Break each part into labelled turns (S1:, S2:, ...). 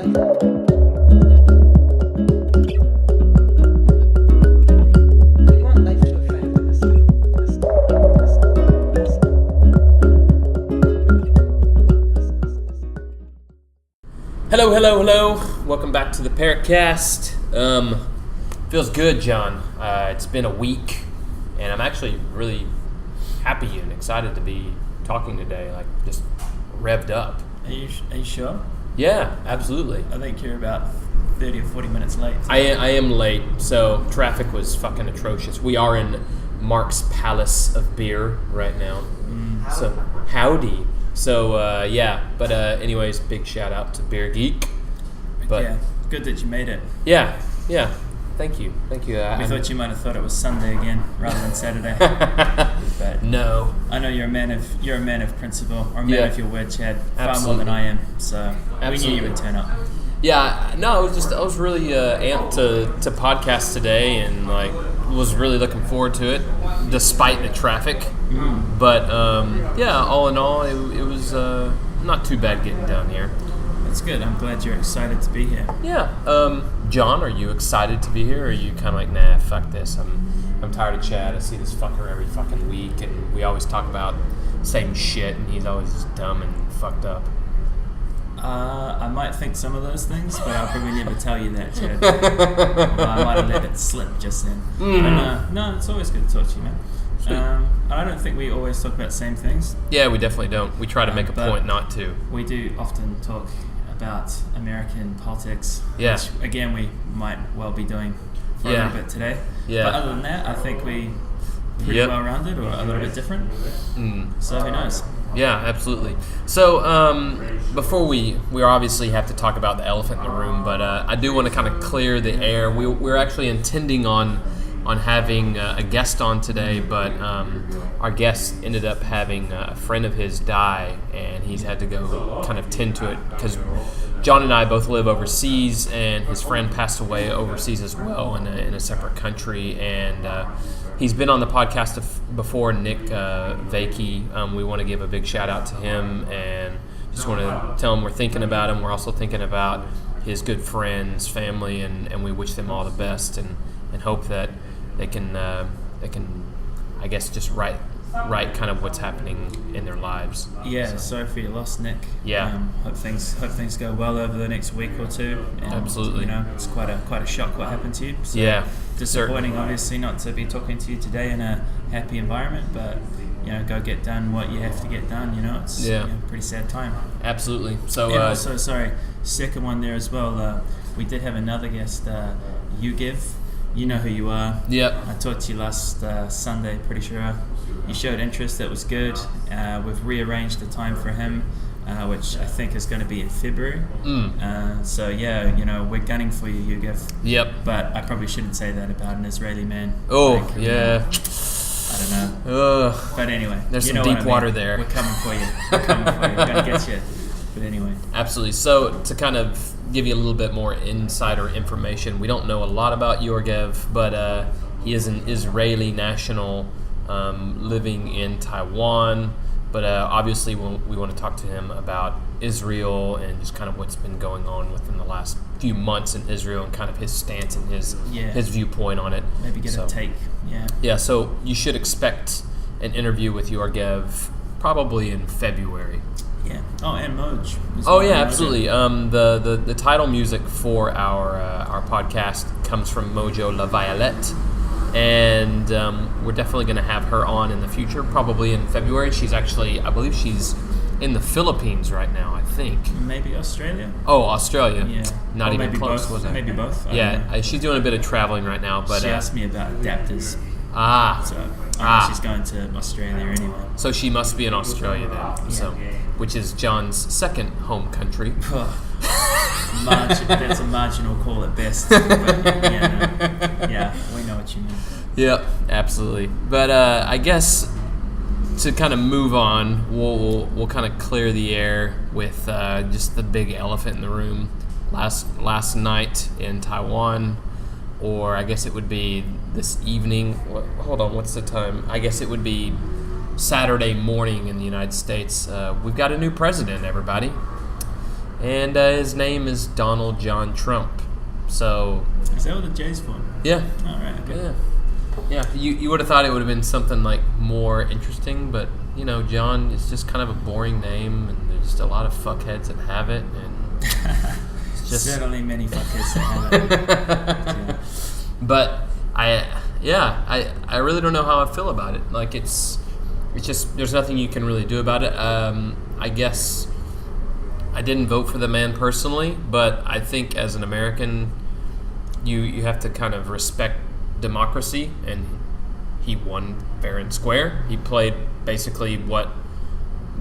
S1: Hello. Welcome back to the Parrot cast. Feels good, John. It's been a week, and I'm actually really happy and excited to be talking today. Like, just revved up.
S2: Are you sure?
S1: Yeah, absolutely.
S2: I think you're about 30 or 40 minutes late.
S1: I am late, so traffic was fucking atrocious. We are in Mark's Palace of Beer right now. So, howdy. So, but anyways, big shout out to Beer Geek. But
S2: yeah, good that you made it.
S1: Yeah, thank you.
S2: We thought you might have thought it was Sunday again rather than Saturday. But
S1: no.
S2: I know you're a man of principle, or a man of your word, Chad, far
S1: Absolutely.
S2: more than I am, so
S1: Absolutely.
S2: we knew you would turn up.
S1: Yeah, no, I was really amped to podcast today, and like was really looking forward to it, despite the traffic. But all in all, it was not too bad getting down here.
S2: That's good. I'm glad you're excited to be here.
S1: Yeah. John, are you excited to be here, or are you kind of like, nah, fuck this. I'm tired of Chad. I see this fucker every fucking week, and we always talk about same shit, and he's always just dumb and fucked up.
S2: I might think some of those things, but I'll probably never tell you that, Chad. I might have let it slip just then. And, no, it's always good to talk to you, man. I don't think we always talk about the same things.
S1: Yeah, we definitely don't. We try to make a point not to.
S2: We do often talk about American politics, which, again, we might well be doing for a little bit today. Yeah. But other than that, I think we pretty well-rounded, or a little bit different. So who knows?
S1: Yeah, absolutely. So before we obviously have to talk about the elephant in the room, but I do want to kind of clear the air. We're actually intending on having a guest on today, but our guest ended up having a friend of his die, and he's had to go kind of tend to it because John and I both live overseas, and his friend passed away overseas as well in a separate country, and he's been on the podcast before, Nick Vakey. We want to give a big shout out to him, and just want to tell him we're thinking about him. We're also thinking about his good friends, family, and we wish them all the best, and hope that they can I guess just write kind of what's happening in their lives.
S2: Yeah, sorry for your loss, Nick.
S1: Yeah.
S2: Hope things go well over the next week or two. And,
S1: absolutely.
S2: It's quite a shock what happened to you. So
S1: yeah.
S2: Disappointing, obviously, not to be talking to you today in a happy environment, but go get done what you have to get done. It's a pretty sad time.
S1: Absolutely. So.
S2: And also, sorry, second one there as well. We did have another guest, Give. You know who you are.
S1: Yep.
S2: I talked to you last Sunday, pretty sure. You showed interest, that was good. We've rearranged the time for him, which I think is going to be in February. So, we're gunning for you, Yugev.
S1: Yep.
S2: But I probably shouldn't say that about an Israeli man.
S1: Oh, yeah.
S2: I don't know. But anyway.
S1: There's some deep water there.
S2: We're coming for you. We're going to get you. But anyway.
S1: Absolutely. So, to kind of give you a little bit more insider information, we don't know a lot about Yorgev, but he is an Israeli national living in Taiwan. But obviously, we want to talk to him about Israel and just kind of what's been going on within the last few months in Israel and kind of his stance and his viewpoint on it.
S2: Maybe get a take.
S1: Yeah, so you should expect an interview with Yorgev probably in February.
S2: Yeah. Oh, and Moj.
S1: Oh, yeah, absolutely. The title music for our podcast comes from Mojo La Violette, and we're definitely going to have her on in the future, probably in February. She's actually, I believe she's in the Philippines right now, I think.
S2: Maybe Australia?
S1: Oh, Australia.
S2: Yeah.
S1: Not even close,
S2: both.
S1: was it?
S2: Maybe both.
S1: She's doing a bit of traveling right now. But
S2: she asked me about adapters. So she's going to Australia anyway.
S1: So she must be in Australia then. So, which is John's second home country.
S2: That's a marginal call at best. But, we know what you mean.
S1: Yeah, absolutely. But I guess to kind of move on, we'll kind of clear the air with just the big elephant in the room. Last night in Taiwan, or I guess it would be this evening. Hold on, what's the time? I guess it would be Saturday morning in the United States. We've got a new president, everybody. And his name is Donald John Trump. So
S2: is that what the J's for?
S1: Yeah.
S2: All right. Okay.
S1: Yeah. You would have thought it would have been something like more interesting, but John is just kind of a boring name, and there's just a lot of fuckheads that have it, and it's just
S2: certainly many fuckheads that have it.
S1: But I really don't know how I feel about it. Like it's just there's nothing you can really do about it. I guess I didn't vote for the man personally, but I think as an American, you have to kind of respect democracy, and he won fair and square. He played basically what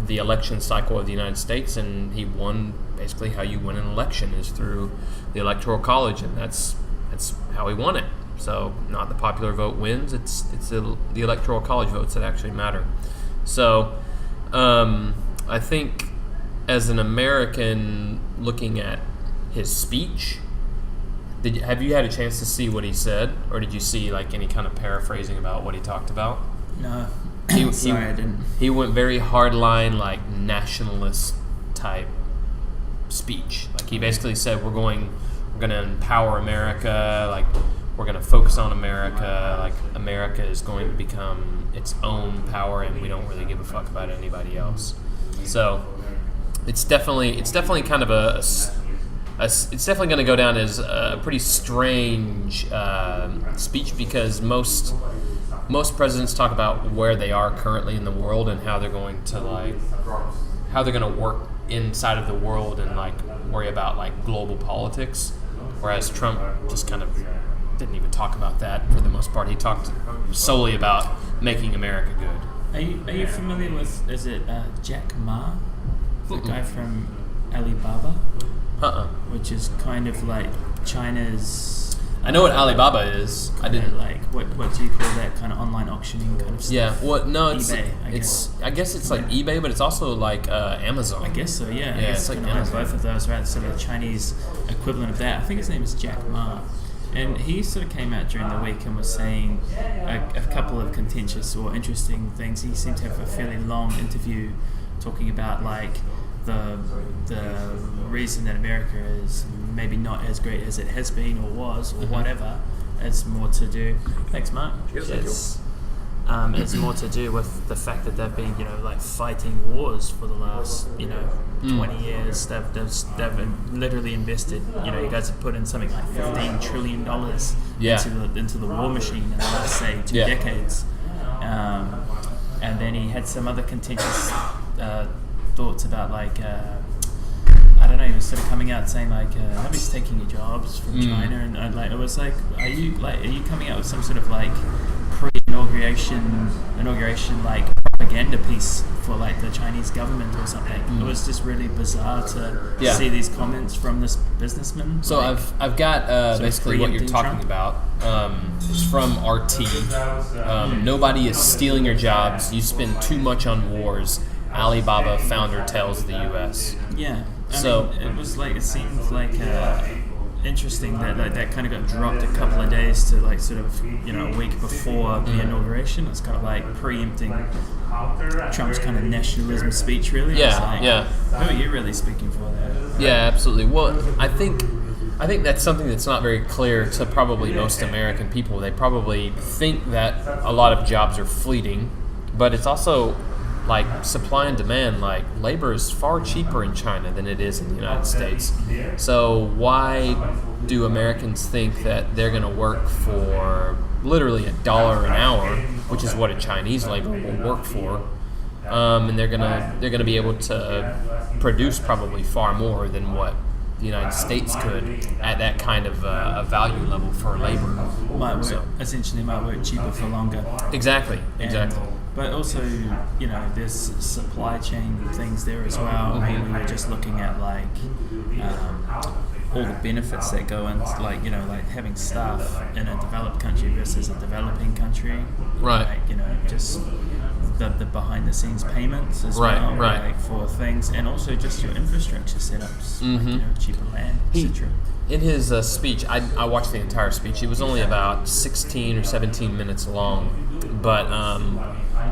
S1: the election cycle of the United States, and he won basically how you win an election is through the Electoral College, and that's how he won it. So not the popular vote wins, it's the Electoral College votes that actually matter. So I think as an American looking at his speech, have you had a chance to see what he said, or did you see like any kind of paraphrasing about what he talked about?
S2: No.
S1: Sorry,
S2: I didn't.
S1: He went very hardline, like nationalist type speech. Like he basically said, we're going to empower America. Like we're going to focus on America. Like America is going to become its own power, and we don't really give a fuck about anybody else. So it's definitely kind of it's definitely going to go down as a pretty strange speech, because most presidents talk about where they are currently in the world and how they're going to work inside of the world and like worry about like global politics, whereas Trump just kind of didn't even talk about that for the most part. He talked solely about making America good.
S2: Are you familiar with, is it Jack Ma, the guy from Alibaba? Which is kind of like China's.
S1: I know what Alibaba is. I didn't
S2: like what do you call that kind of online auctioning kind of stuff?
S1: Yeah. Well, no, it's
S2: eBay.
S1: I guess it's like eBay, but it's also like Amazon.
S2: I guess so. Yeah.
S1: Yeah, it's like Amazon.
S2: Both of those, right? So the Chinese equivalent of that. I think his name is Jack Ma, and he sort of came out during the week and was saying a couple of contentious or interesting things. He seemed to have a fairly long interview talking about like the reason that America is maybe not as great as it has been or was or whatever. It's more to do. Thanks, Mark. It's more to do with the fact that they've been, like fighting wars for the last, 20 years. They've literally invested. You guys have put in something like $15 trillion into the war machine in the last, say, 2 decades. And then he had some other contentious thoughts about like I don't know, he was sort of coming out saying like nobody's taking your jobs from China, and like it was like are you coming out with some sort of like pre-inauguration like propaganda piece for like the Chinese government or something? It was just really bizarre to see these comments from this businessman.
S1: So like, I've got basically what you're talking about. It's from RT. Nobody is stealing your jobs. You spend too much on wars. Alibaba founder tells the U.S.
S2: Yeah, I mean, it seemed like interesting that kind of got dropped a couple of days to like sort of a week before the inauguration. It's kind of like preempting Trump's kind of nationalism speech, really. Who are you really speaking for there?
S1: Yeah, absolutely. Well, I think that's something that's not very clear to probably most American people. They probably think that a lot of jobs are fleeting, but it's also like supply and demand. Like labor is far cheaper in China than it is in the United States. So why do Americans think that they're going to work for literally $1 an hour, which is what a Chinese labor will work for, and they're gonna be able to produce probably far more than what the United States could at that kind of value level for labor.
S2: Essentially might work cheaper for longer.
S1: Exactly.
S2: But also, there's supply chain things there as well. I mean, we were just looking at like all the benefits that go into like having staff in a developed country versus a developing country.
S1: Right.
S2: Like, just the behind the scenes payments as well, like for things, and also just your infrastructure setups, like, cheaper land, etc.
S1: In his speech, I watched the entire speech. It was only about 16 or 17 minutes long, but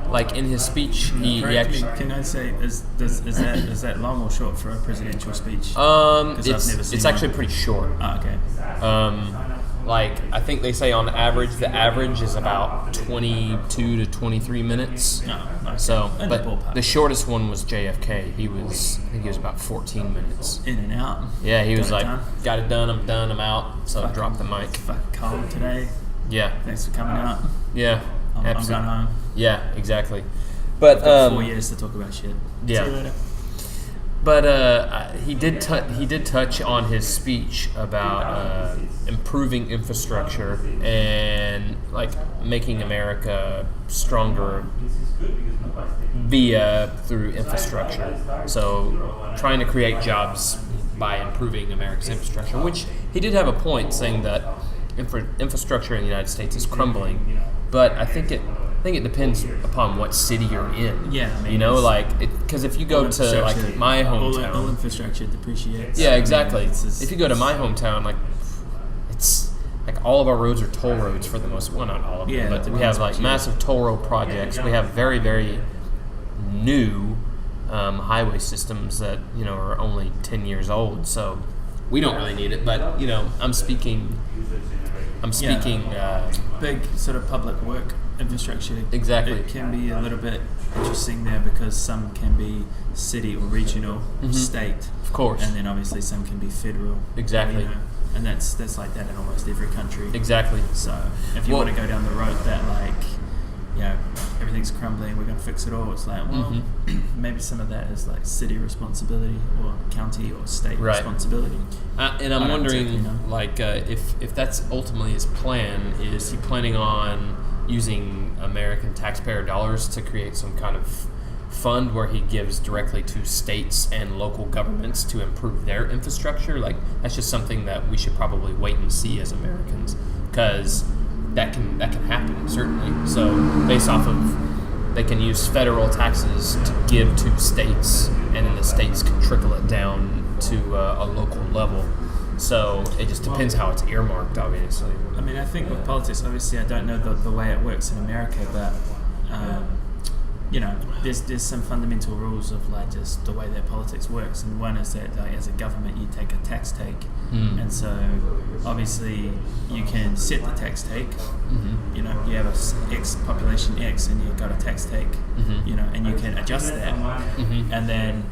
S1: like in his speech, he actually.
S2: Can I say is that long or short for a presidential speech?
S1: It's actually pretty short.
S2: Oh, okay.
S1: Like I think they say on average, the average is about 22 to 23 minutes.
S2: Oh, okay.
S1: So, but the shortest one was JFK. I think he was about 14 minutes.
S2: In and out.
S1: Yeah, he was like, got it done, I'm done, I'm out. So drop the mic.
S2: Fucking cold today.
S1: Yeah.
S2: Thanks for coming out.
S1: Yeah.
S2: I'm going home.
S1: Yeah, exactly. But
S2: I've got 4 years to talk about shit.
S1: Yeah.
S2: See you later.
S1: But he did touch on his speech about improving infrastructure and like making America stronger through infrastructure. So trying to create jobs by improving America's infrastructure, which he did have a point saying that infrastructure in the United States is crumbling. But I think it depends upon what city you're in.
S2: Yeah, I mean,
S1: because if you go to like my hometown,
S2: all infrastructure depreciates.
S1: Yeah, exactly. If you go to my hometown, like it's like all of our roads are toll roads for the most. Well, not all of them, but we have like massive toll road projects. We have very, very new highway systems that are only 10 years old. So we don't really need it. But I'm speaking.
S2: Big sort of public work infrastructure.
S1: Exactly.
S2: It can be a little bit interesting there because some can be city or regional, state,
S1: of course,
S2: and then obviously some can be federal.
S1: Exactly.
S2: And that's like that in almost every country.
S1: Exactly.
S2: So if you want to go down the road that everything's crumbling, we're going to fix it all, it's like, well, maybe some of that is like city responsibility or county or state responsibility.
S1: And I'm wondering, if that's ultimately his plan, is he planning on using American taxpayer dollars to create some kind of fund where he gives directly to states and local governments to improve their infrastructure? Like, that's just something that we should probably wait and see as Americans, because that can happen, certainly. So based off of, they can use federal taxes to give to states, and then the states can trickle it down to a local level. So it just depends how it's earmarked, obviously.
S2: I mean, I think with politics, obviously I don't know the way it works in America, but there's some fundamental rules of like just the way that politics works, and one is that as a government you take a tax take, and so obviously you can set the tax take. You have a X population X, and you've got a tax take, and you can adjust that, and then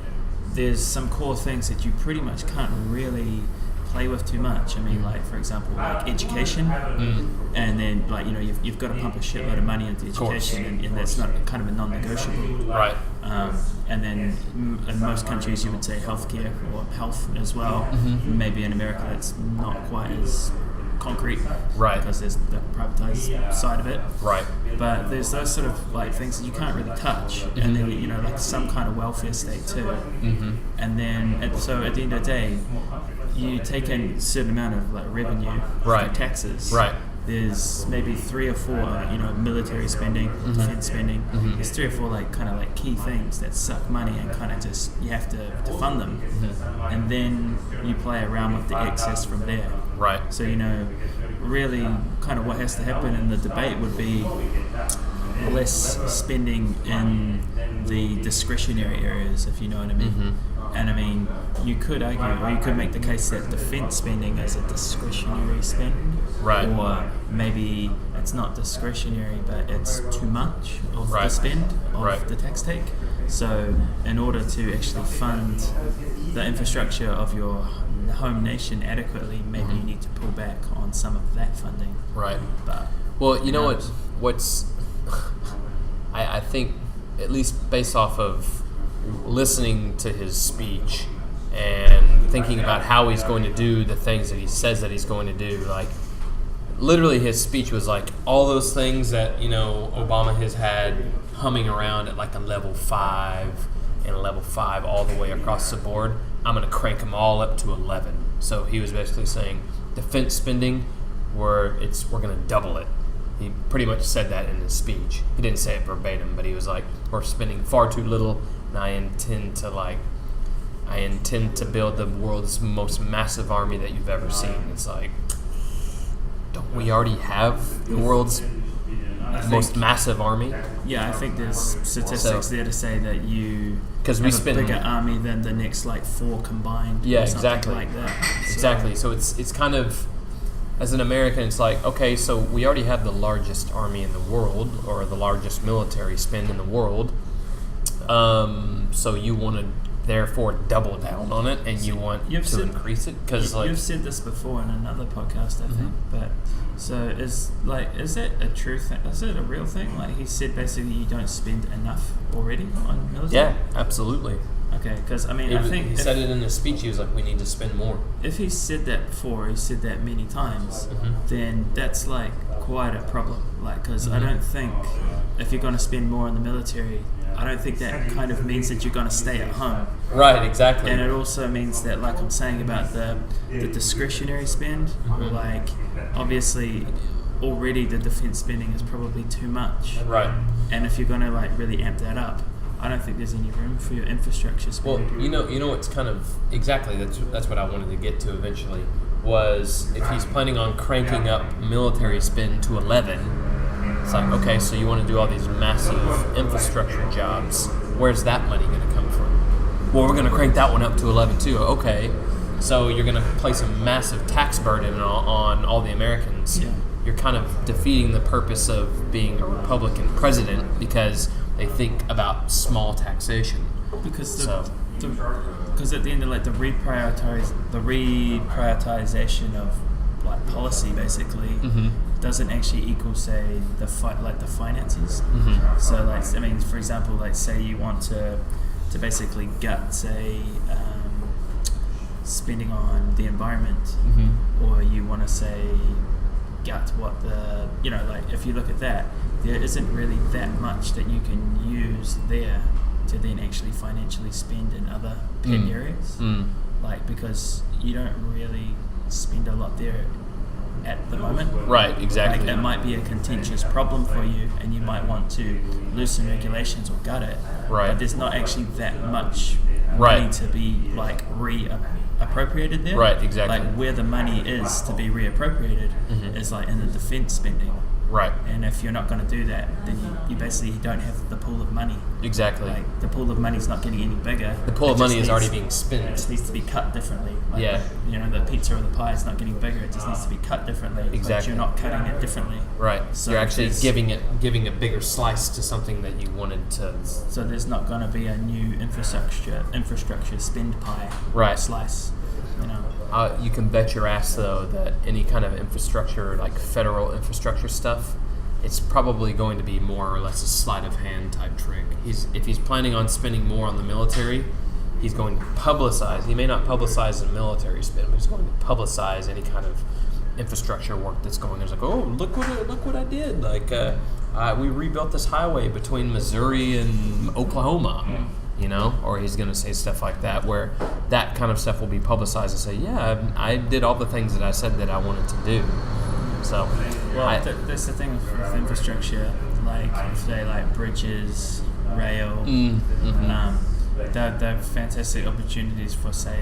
S2: there's some core things that you pretty much can't really play with too much. I mean, like for example, like education, and then like you've got to pump a shitload of money into education, and that's not kind of a non-negotiable.
S1: Right.
S2: And then in most countries you would say healthcare or health as well. Maybe in America that's not quite as concrete,
S1: right?
S2: Because there's the privatized side of it,
S1: right?
S2: But there's those sort of like things that you can't really touch, and then like some kind of welfare state too. And then so at the end of the day, you take in a certain amount of like revenue from taxes.
S1: Right.
S2: There's maybe 3 or 4, military spending, defense spending. There's 3 or 4 like kind of like key things that suck money, and kind of just you have to fund them, and then you play around with the excess from there.
S1: Right.
S2: So really, kind of what has to happen in the debate would be less spending in the discretionary areas, if you know what I mean. And I mean, you could argue, or you could make the case that defense spending is a discretionary spend.
S1: Right.
S2: Or maybe it's not discretionary, but it's too much of the spend of the tax take. So in order to actually fund the infrastructure of your home nation adequately, maybe you need to pull back on some of that funding.
S1: Right.
S2: But
S1: well, you know what's I think, at least based off of listening to his speech and thinking about how he's going to do the things that he says that he's going to do, like literally his speech was like all those things that Obama has had humming around at like a level 5 and a level 5 all the way across the board. I'm going to crank them all up to 11. So he was basically saying defense spending, we're going to double it. He pretty much said that in his speech. He didn't say it verbatim, but he was like, "We're spending far too little, and I intend to build the world's most massive army that you've ever seen." It's like, don't we already have the world's most massive army?
S2: Yeah, I think there's statistics there to say that you have a bigger army than the next 4 combined.
S1: Yeah,
S2: or something
S1: exactly.
S2: like that.
S1: Exactly. So it's kind of, as an American, it's like, okay, so we already have the largest army in the world, or the largest military spend in the world. So you want to therefore double down on it, and you want to increase it, because
S2: you've said this before in another podcast, I think. But so is it a true thing? Is it a real thing? Like, he said basically you don't spend enough already on military.
S1: Yeah, absolutely.
S2: Okay, because I mean, I think
S1: he said it in his speech. He was like, "We need to spend more."
S2: If he said that before, he said that many times, then that's quite a problem. Because I don't think if you're going to spend more on the military, I don't think that kind of means that you're going to stay at home.
S1: Right, exactly.
S2: And it also means that, like I'm saying about the discretionary spend, obviously already the defense spending is probably too much.
S1: Right.
S2: And if you're going to really amp that up, I don't think there's any room for your infrastructure spending.
S1: Well, you know, it's kind of exactly that's what I wanted to get to eventually. Was if he's planning on cranking up military spend to 11, it's like, okay, so you want to do all these massive infrastructure jobs. Where's that money going to come from? Well, we're going to crank that one up to 11 too. Okay, so you're going to place a massive tax burden on all the Americans.
S2: Yeah.
S1: You're kind of defeating the purpose of being a Republican president, because they think about small taxation.
S2: Because at the end of the reprioritization of policy basically doesn't actually equal, say, the finances. So I mean, for example, say you want to basically gut, say, spending on the environment, or you want to say gut what the if you look at that, there isn't really that much that you can use there to then actually financially spend in other pet areas, because you don't really spend a lot there at the moment.
S1: Right, exactly.
S2: It might be a contentious problem for you, and you might want to loosen regulations or gut it.
S1: Right.
S2: But there's not actually that much money to be reappropriated there.
S1: Right, exactly.
S2: Where the money is to be reappropriated is in the defense spending.
S1: Right.
S2: And if you're not going to do that, then you basically don't have the pool of money.
S1: Exactly.
S2: The pool of money is not getting any bigger.
S1: The pool of money is already being spent.
S2: It just needs to be cut differently.
S1: The
S2: pizza or the pie is not getting bigger. It just needs to be cut differently.
S1: Exactly.
S2: But you're not cutting it differently.
S1: Right. So you're actually giving a bigger slice to something that you wanted to.
S2: So there's not going to be a new infrastructure spend pie.
S1: Right.
S2: Slice.
S1: You can bet your ass, though, that any kind of infrastructure, federal infrastructure stuff, it's probably going to be more or less a sleight of hand type trick. If he's planning on spending more on the military, he's going to publicize. He may not publicize the military spend, but he's going to publicize any kind of infrastructure work that's going. There's oh, look what I did! We rebuilt this highway between Missouri and Oklahoma. Or he's going to say stuff like that, where that kind of stuff will be publicized and say, yeah, I did all the things that I said that I wanted to do. So,
S2: that's the thing with infrastructure, say bridges, rail, they're fantastic opportunities for, say,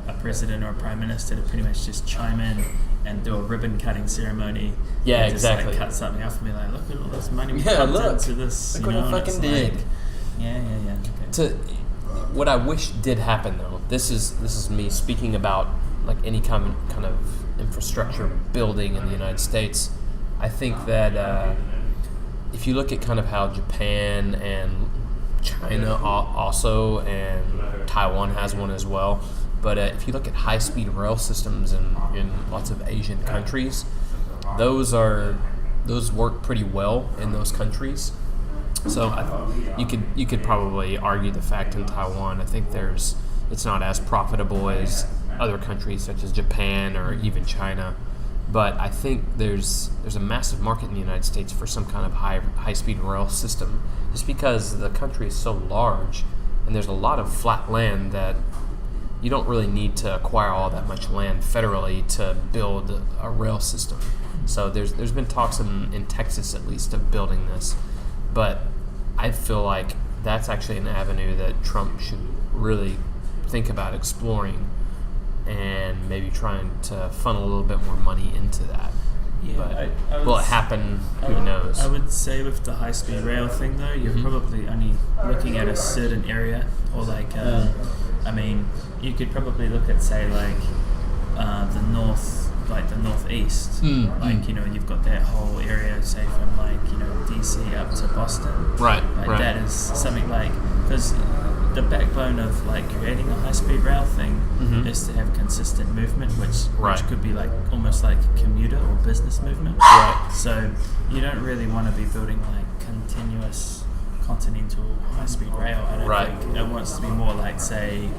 S2: a president or a prime minister to pretty much just chime in and do a ribbon cutting ceremony.
S1: Yeah,
S2: and just,
S1: exactly.
S2: Cut something off and be look at all this money we pumped into this.
S1: Look what I fucking did.
S2: Yeah. Okay.
S1: What I wish did happen, though, this is me speaking about any kind of infrastructure building in the United States. I think that if you look at kind of how Japan and China also, and Taiwan has one as well, but if you look at high-speed rail systems in lots of Asian countries, those work pretty well in those countries. So you could probably argue the fact in Taiwan, I think it's not as profitable as other countries such as Japan or even China, but I think there's a massive market in the United States for some kind of high-speed rail system, just because the country is so large and there's a lot of flat land that you don't really need to acquire all that much land federally to build a rail system. So there's been talks in Texas at least of building this, but I feel like that's actually an avenue that Trump should really think about exploring, and maybe trying to funnel a little bit more money into that.
S2: Yeah,
S1: but will it happen? Who knows?
S2: I would say with the high-speed rail thing, though, you're probably only looking at a certain area, or like, I mean, you could probably look at, say, like the northeast, like, you know, you've got that whole area, say, from like, you know, DC up to Boston.
S1: Right.
S2: Like that is something like, because the backbone of like creating a high-speed rail thing is to have consistent movement, which could be like almost like commuter or business movement.
S1: Right.
S2: So you don't really want to be building like continuous continental high-speed rail. I don't think it wants to be more like, say,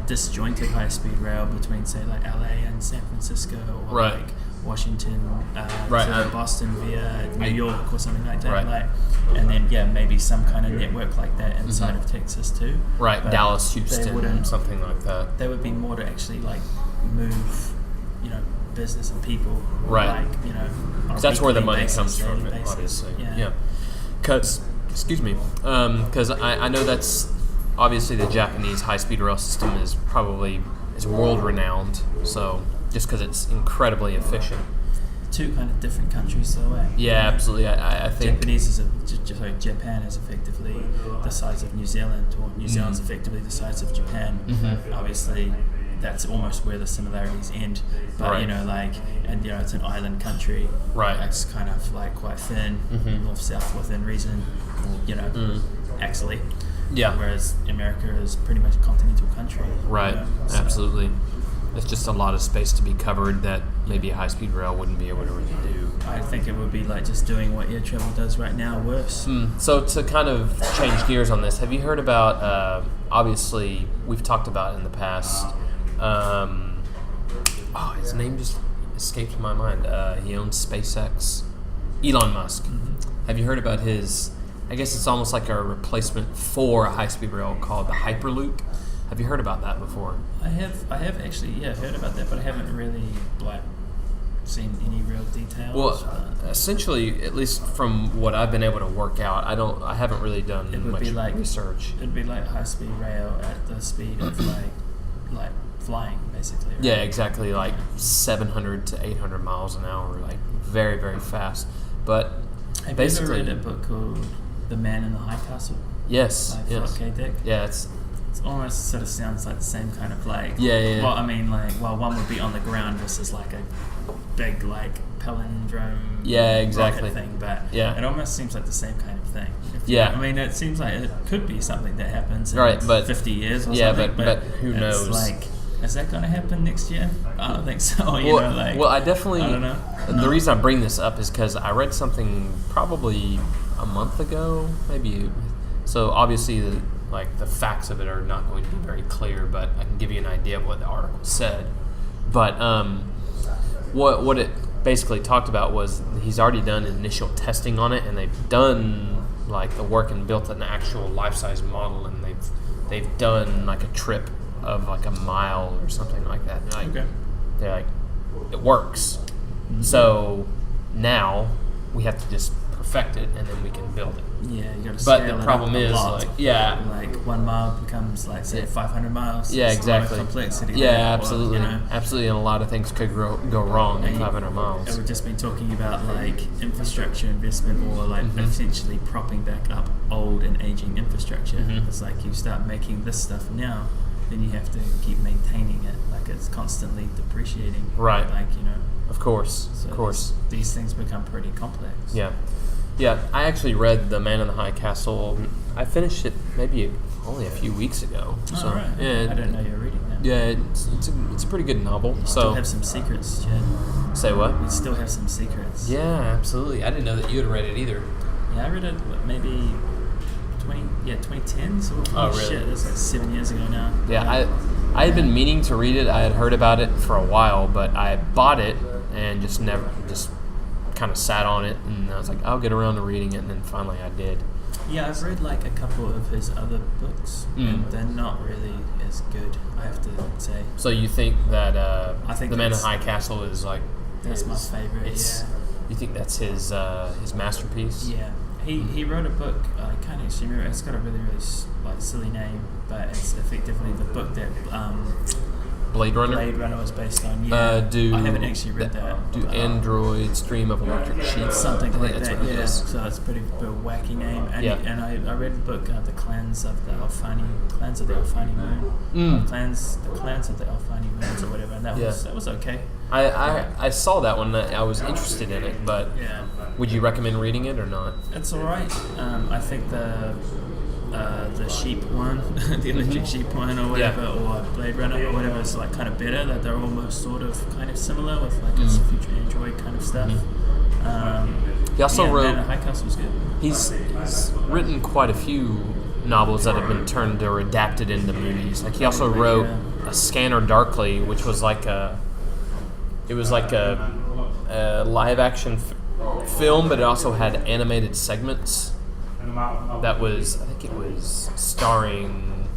S2: disjointed high-speed rail between, say, like LA and San Francisco, or like Washington to Boston via New York or something like that. Like, and then maybe some kind of network like that inside of Texas too.
S1: Right, but Dallas, Houston, something like that.
S2: They would be more to actually like move, you know, business and people.
S1: Right.
S2: Like, you know,
S1: because that's where the money comes from, obviously. Yeah. Because, because I know that's obviously the Japanese high-speed rail system is world-renowned. So just because it's incredibly efficient.
S2: Two kind of different countries, though.
S1: Yeah, absolutely. I think
S2: Japan is effectively the size of New Zealand, or New Zealand's effectively the size of Japan. Obviously, that's almost where the similarities end. But you know, like, and you know, it's an island country.
S1: Right.
S2: It's kind of like quite thin, north-south within reason. You know, actually.
S1: Yeah.
S2: Whereas America is pretty much a continental country.
S1: Right.
S2: You know, so.
S1: Absolutely. It's just a lot of space to be covered that maybe a high-speed rail wouldn't be able to really do.
S2: I think it would be like just doing what air travel does right now, worse.
S1: So to kind of change gears on this, have you heard about, obviously, we've talked about in the past, his name just escaped my mind. He owns SpaceX. Elon Musk. Have you heard about his, I guess it's almost like a replacement for a high-speed rail called the Hyperloop? Have you heard about that before?
S2: I have actually, heard about that, but I haven't really seen any real details.
S1: Well, essentially, at least from what I've been able to work out, I haven't really done much research.
S2: It'd be like high-speed rail at the speed of like flying, basically. Right?
S1: Yeah, exactly, like 700 to 800 miles an hour, like very, very fast. But
S2: have you ever read a book called The Man in the High Castle?
S1: Yes.
S2: By Philip K. Dick?
S1: Yeah, it's
S2: almost sort of sounds like the same kind of like.
S1: Yeah.
S2: Well, I mean, like, one would be on the ground versus like a big like palindrome.
S1: Yeah, exactly.
S2: Thing, but it almost seems like the same kind of thing. I mean, it seems like it could be something that happens in 50 years or something.
S1: but who knows?
S2: Like, is that going to happen next year? I don't think so.
S1: I definitely.
S2: I don't know.
S1: The reason I bring this up is because I read something probably a month ago, maybe. So obviously, the facts of it are not going to be very clear, but I can give you an idea of what the article said. But what it basically talked about was he's already done initial testing on it, and they've done like the work and built an actual life-size model, and they've done like a trip of like a mile or something like that. They're like, it works. So now we have to just perfect it, and then we can build it.
S2: Yeah, you got to.
S1: But the problem is,
S2: like 1 mile becomes like, say, 500 miles.
S1: Yeah,
S2: it's
S1: exactly.
S2: A lot of complexity.
S1: Yeah, absolutely, absolutely, and a lot of things could go wrong in 500 miles.
S2: We've just been talking about like infrastructure investment, or like essentially propping back up old and aging infrastructure. It's like you start making this stuff now, then you have to keep maintaining it. Like it's constantly depreciating.
S1: Right.
S2: Like,
S1: Of course.
S2: These things become pretty complex.
S1: Yeah, I actually read The Man in the High Castle. I finished it maybe only a few weeks ago.
S2: Oh, right. Yeah, I didn't know you were reading that.
S1: Yeah, it's a pretty good novel.
S2: You still have some secrets, Chad.
S1: Say what?
S2: You still have some secrets.
S1: Yeah, absolutely. I didn't know that you had read it either.
S2: Yeah, I read it maybe 2010. So
S1: really?
S2: Shit, that's like 7 years ago now.
S1: Yeah, I had been meaning to read it. I had heard about it for a while, but I bought it and just kind of sat on it, and I was like, I'll get around to reading it, and then finally I did.
S2: Yeah, I've read like a couple of his other books, and they're not really as good, I have to say.
S1: So you think that The Man in the High Castle is like
S2: That's my favorite. Yeah.
S1: You think that's his masterpiece?
S2: Yeah. He wrote a book. I can't actually remember. It's got a really silly name, but it's effectively the book that
S1: Blade Runner.
S2: Blade Runner was based on. Yeah. I haven't actually read that.
S1: Do androids dream of electric sheep?
S2: Something like that.
S1: What it is.
S2: So it's a pretty wacky name. And and I read the book, The Clans of the Alfani Moon. The Clans of the Alfani Moons or whatever. And that was okay.
S1: I saw that one. I was interested in it, but would you recommend reading it or not?
S2: It's all right. I think the sheep one, the electric sheep one or whatever, or Blade Runner or whatever, is like kind of better. That they're almost sort of kind of similar with like its future android kind of stuff.
S1: He also wrote.
S2: High Castle was good.
S1: He's written quite a few novels that have been turned or adapted into movies. Like he also wrote A Scanner Darkly, which was like a live action film, but it also had animated segments. That was, I think it was starring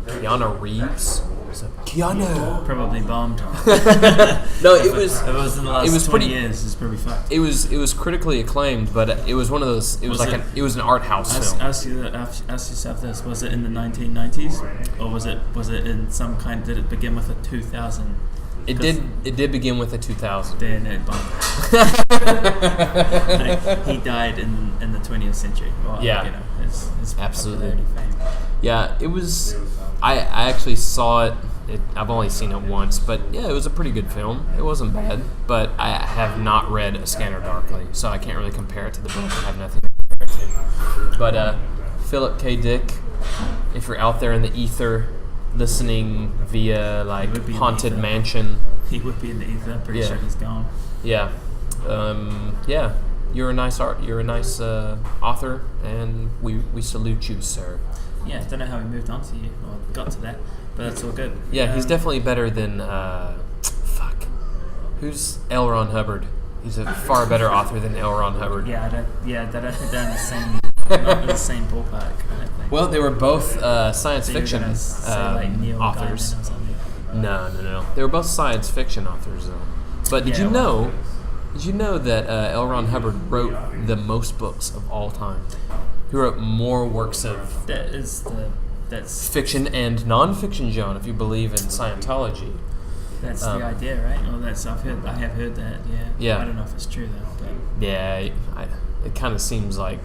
S1: Keanu Reeves. Keanu
S2: probably bombed.
S1: No, it was.
S2: It was in the last 20 years. It's probably fucked.
S1: It was critically acclaimed, but it was one of those. It was an art house film.
S2: Ask yourself this: was it in the 1990s, or was it in some kind? Did it begin with a 2000?
S1: It did begin with a 2000.
S2: Then it bombed. He died in the 20th century. Well, his
S1: absolutely.
S2: Fame.
S1: Yeah, it was. I actually saw it. I've only seen it once, but yeah, it was a pretty good film. It wasn't bad, but I have not read A Scanner Darkly, so I can't really compare it to the book. I have nothing to compare it to. But Philip K. Dick, if you're out there in the ether, listening via Haunted Mansion,
S2: he would be in the ether. I'm pretty sure he's gone.
S1: Yeah, You're a nice author, and we salute you, sir.
S2: Yeah, I don't know how he moved on to you or got to that, but that's all good.
S1: Yeah, he's definitely better than who's L. Ron Hubbard? He's a far better author than L. Ron Hubbard.
S2: They're in the same. Not in the same ballpark, I think.
S1: Well, they were both science fiction
S2: Neil
S1: authors.
S2: Gaiman or something.
S1: No. They were both science fiction authors, though. But did you know that L. Ron Hubbard wrote the most books of all time? He wrote more works of
S2: that's
S1: fiction and non-fiction, John, if you believe in Scientology.
S2: That's the idea, right? Well, I have heard that. Yeah. I don't know if it's true though, but
S1: yeah, it kind of seems like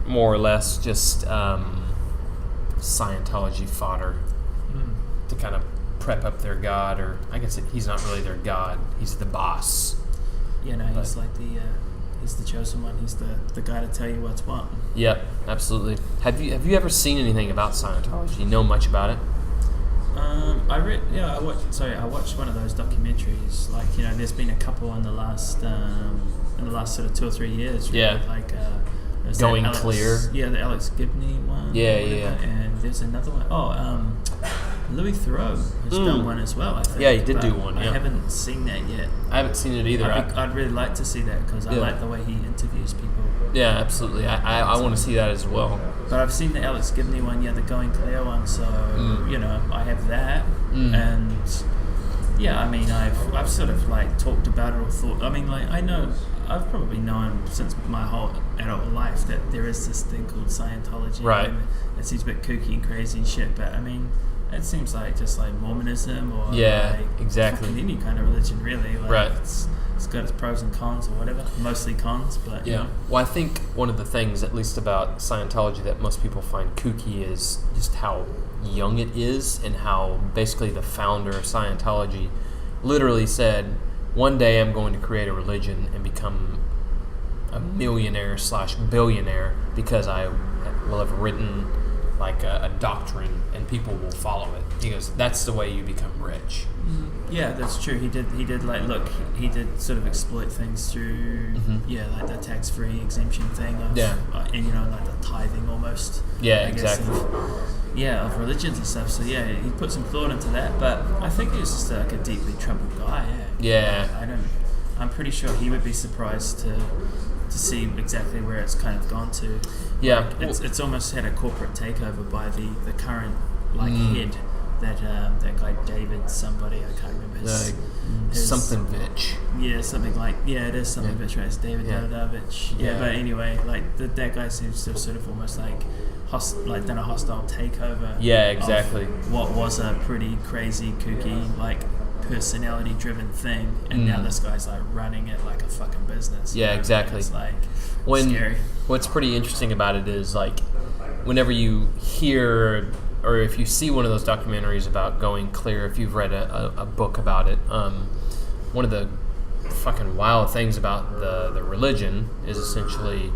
S1: more or less just Scientology fodder to kind of prep up their god, or I guess he's not really their god. He's the boss.
S2: Yeah, no, he's like he's the chosen one. He's the guy to tell you what's what.
S1: Yep, absolutely. Have you ever seen anything about Scientology? You know much about it?
S2: I watched one of those documentaries. There's been a couple in the last sort of 2 or 3 years. Really,
S1: yeah. Going Clear.
S2: Yeah, the Alex Gibney one.
S1: Yeah.
S2: And there's another one. Louis Theroux has done one as well, I think.
S1: Yeah, he did do one.
S2: I haven't seen that yet.
S1: I haven't seen it either.
S2: I'd really like to see that because I like the way he interviews people. Yeah,
S1: absolutely. I want to see that as well.
S2: But I've seen the Alex Gibney one, the Going Clear one. So I have that, and I've sort of talked about it or thought. I know I've probably known since my whole adult life that there is this thing called Scientology.
S1: Right.
S2: And it seems a bit kooky and crazy and shit, but it seems like just like Mormonism or
S1: exactly
S2: any kind of religion really.
S1: Right.
S2: It's got its pros and cons or whatever. Mostly cons, but
S1: yeah. Well, I think one of the things, at least about Scientology, that most people find kooky is just how young it is, and how basically the founder of Scientology literally said, "One day I'm going to create a religion and become a millionaire/billionaire because I will have written a doctrine and people will follow it." He goes, "That's the way you become rich."
S2: Yeah, that's true. He did he did sort of exploit things through the tax-free exemption thing of, and the tithing almost.
S1: Yeah, exactly.
S2: Of religions and stuff. So he put some thought into that, but I think he was just a deeply troubled guy. I'm pretty sure he would be surprised to see exactly where it's kind of gone to. Yeah, it's almost had a corporate takeover by the current head that guy David somebody, I can't remember his
S1: something Vitch.
S2: Yeah, something like it is something Vitch, right? It's David Davidovich. Yeah, but anyway, like that guy seems to have sort of almost like done a hostile takeover.
S1: Yeah, exactly.
S2: Of what was a pretty crazy, kooky, like personality-driven thing, and now this guy's like running it like a fucking business.
S1: Yeah, exactly.
S2: It's like
S1: scary. What's pretty interesting about it is like whenever you hear or if you see one of those documentaries about going clear, if you've read a book about it, one of the fucking wild things about the religion is essentially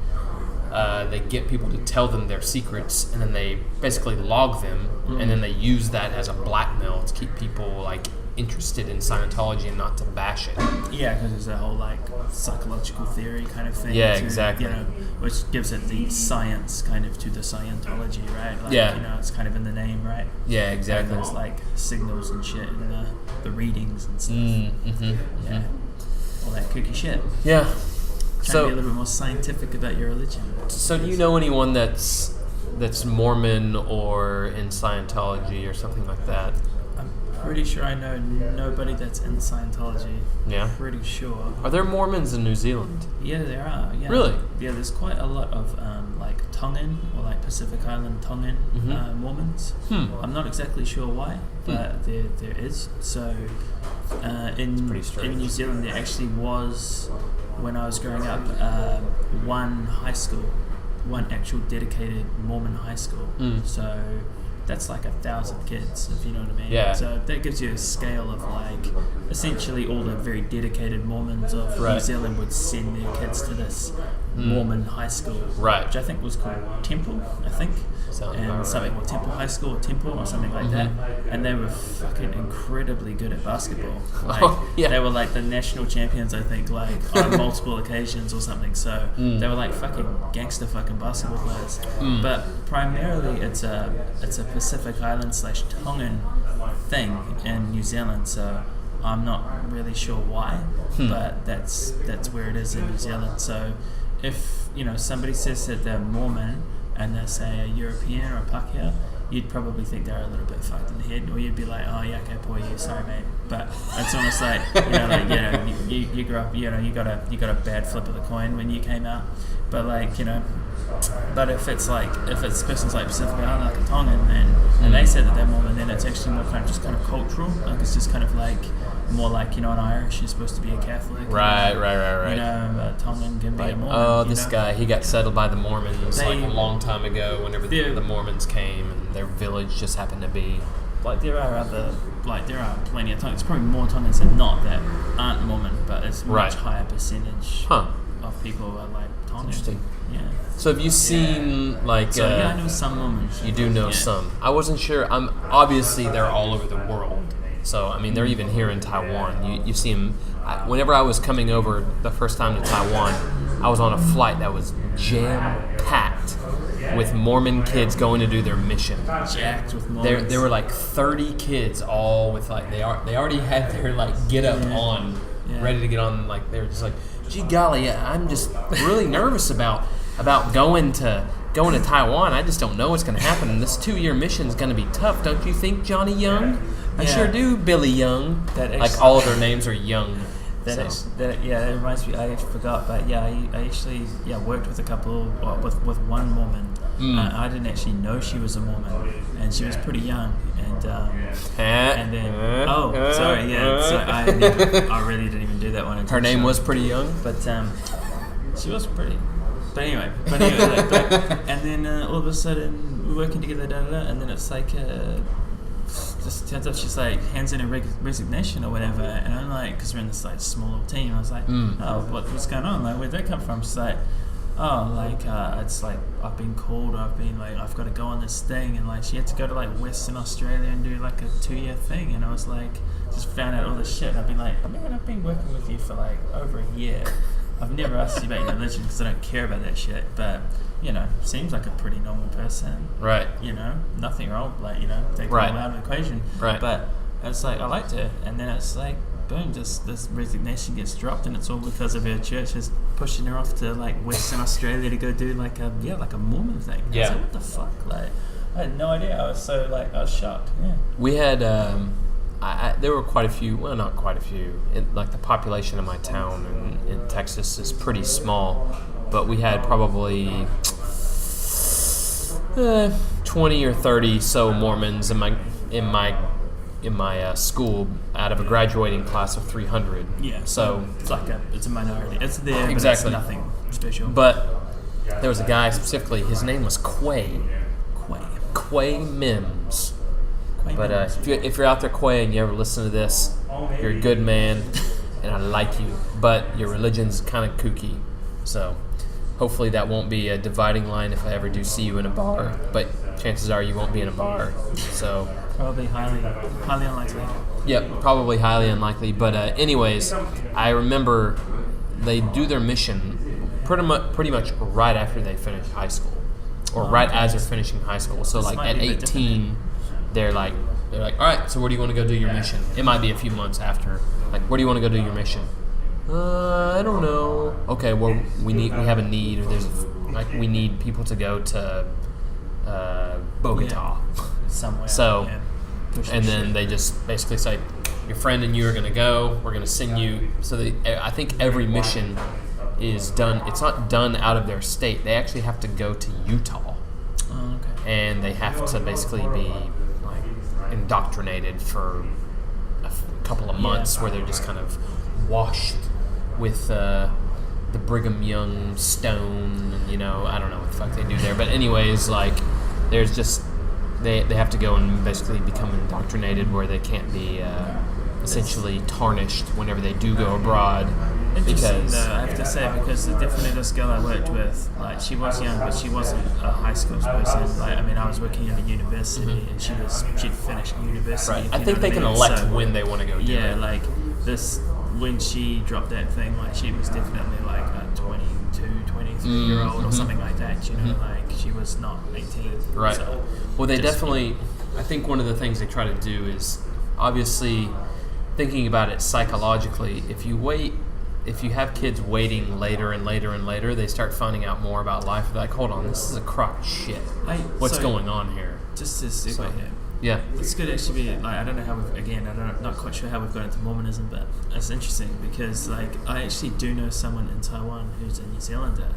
S1: they get people to tell them their secrets, and then they basically log them, and then they use that as a blackmail to keep people like interested in Scientology and not to bash it.
S2: Yeah, because there's a whole like psychological theory kind of thing.
S1: Yeah, exactly.
S2: Which gives it the science kind of to the Scientology, right? Like, it's kind of in the name, right?
S1: Yeah, exactly.
S2: And there's like signals and shit and the readings and stuff. Yeah, all that kooky shit.
S1: Yeah.
S2: Trying to be a little bit more scientific about your religion.
S1: So do you know anyone that's Mormon or in Scientology or something like that?
S2: Pretty sure I know nobody that's in Scientology.
S1: Yeah?
S2: Pretty sure.
S1: Are there Mormons in New Zealand?
S2: Yeah, there are. Yeah.
S1: Really?
S2: Yeah, there's quite a lot of like Tongan or like Pacific Island Tongan Mormons. I'm not exactly sure why, but there is. So in New Zealand there actually was, when I was growing up, one actual dedicated Mormon high school. So that's like 1,000 kids, if you know what I mean.
S1: Yeah.
S2: So that gives you a scale of like, essentially all the very dedicated Mormons of New Zealand would send their kids to this Mormon high school, which I think was called Temple, I think. And something called Temple High School or Temple or something like that. And they were fucking incredibly good at basketball. Like, they were like the national champions, I think, like on multiple occasions or something. So they were like fucking gangster fucking basketball players. But primarily it's a Pacific Island / Tongan thing in New Zealand. So I'm not really sure why, but that's where it is in New Zealand. So if somebody says that they're Mormon and they're say a European or a Pākehā, you'd probably think they're a little bit fucked in the head, or you'd be like, oh yeah, okay, poor you, sorry mate. But it's almost like you grew up, you got a bad flip of the coin when you came out. But like but if it's a person's like Pacific Island, like a Tongan, and they said that they're Mormon, then it's actually more kind of just kind of cultural. Like it's just kind of like more like in Irish, you're supposed to be a Catholic.
S1: Right.
S2: Tongan can be a Mormon.
S1: Oh, this guy, he got settled by the Mormons like a long time ago. Whenever the Mormons came, and their village just happened to be.
S2: Like there are plenty of Tongans. It's probably more Tongans than not that aren't Mormon, but it's much higher percentage of people who are like Tongan.
S1: Interesting.
S2: Yeah.
S1: So have you seen like?
S2: So I know some Mormons.
S1: You do know some. I wasn't sure. Obviously they're all over the world. So I mean, they're even here in Taiwan. You see them. Whenever I was coming over the first time to Taiwan, I was on a flight that was jam-packed with Mormon kids going to do their mission.
S2: Jacked with Mormons.
S1: There were like 30 kids, all with like they already had their like get up on, ready to get on. Like they were just like, gee golly, I'm just really nervous about going to Taiwan. I just don't know what's going to happen. And this 2-year mission is going to be tough, don't you think, Johnny Young? I sure do, Billy Young. Like all of their names are Young.
S2: That reminds me. I forgot, but I actually worked with a couple with one Mormon. I didn't actually know she was a Mormon, and she was pretty young. And then I really didn't even do that one.
S1: Her name was pretty young,
S2: but she was pretty. But anyway, and then all of a sudden we're working together, and then it's like. Just turns out she's like hands in a resignation or whatever, and I'm like, because we're in this like small little team, I was like, oh, what's going on? Like, where'd that come from? She's like, oh, like it's like I've been called, or I've got to go on this thing, and like she had to go to like Western Australia and do like a 2-year thing, and I was like, just found out all this shit, and I've been like, man, I've been working with you for like over a year. I've never asked you about your religion because I don't care about that shit, but seems like a pretty normal person.
S1: Right.
S2: Nothing wrong, like, take them out of the equation.
S1: Right.
S2: But it's like, I liked her, and then it's like, boom, just this resignation gets dropped, and it's all because of her church is pushing her off to like Western Australia to go do like a Mormon thing.
S1: Yeah.
S2: I was like, what the fuck? Like, I had no idea. I was shocked. Yeah.
S1: We had there were quite a few. Well, not quite a few. Like the population of my town in Texas is pretty small, but we had probably 20 or 30 so Mormons in my school out of a graduating class of 300.
S2: Yeah.
S1: So
S2: it's a minority. It's there,
S1: exactly.
S2: But it's nothing special.
S1: But there was a guy specifically. His name was Quay Mims. But if you're out there, Quay, and you ever listen to this, you're a good man, and I like you. But your religion's kind of kooky, so hopefully that won't be a dividing line if I ever do see you in a bar. But chances are you won't be in a bar. So
S2: probably highly unlikely.
S1: Yep, probably highly unlikely. But anyways, I remember they do their mission pretty much right after they finish high school, or right as they're finishing high school. So like at 18. They're like, all right, so where do you want to go do your mission? It might be a few months after. Like, where do you want to go do your mission? I don't know. Okay, well, we have a need, or we need people to go to Bogota.
S2: Somewhere.
S1: So, and then they just basically say, your friend and you are going to go. We're going to send you. So I think every mission is done. It's not done out of their state. They actually have to go to Utah.
S2: Oh, okay.
S1: And they have to basically be indoctrinated for a couple of months where they're just kind of washed with the Brigham Young stone, and I don't know what the fuck they do there, but anyways, like there's just they have to go and basically become indoctrinated where they can't be essentially tarnished whenever they do go abroad.
S2: Interesting, though, I have to say, because definitely this girl I worked with, like, she was young, but she wasn't a high school person. Like, I mean, I was working at a university, and she'd finished university.
S1: Right. I think they can elect when they want to go do it.
S2: Yeah, like this, when she dropped that thing, like, she was definitely like a 22, 23-year-old or something like that. Like she was not 18.
S1: Right.
S2: So
S1: Well, they definitely. I think one of the things they try to do is obviously thinking about it psychologically. If you have kids waiting later and later and later, they start finding out more about life. They're like, hold on, this is a crock of shit. What's going on here?
S2: Just to segue here.
S1: Yeah.
S2: It's good actually be, like, I don't know how not quite sure how we've got into Mormonism, but it's interesting because, like, I actually do know someone in Taiwan who's a New Zealander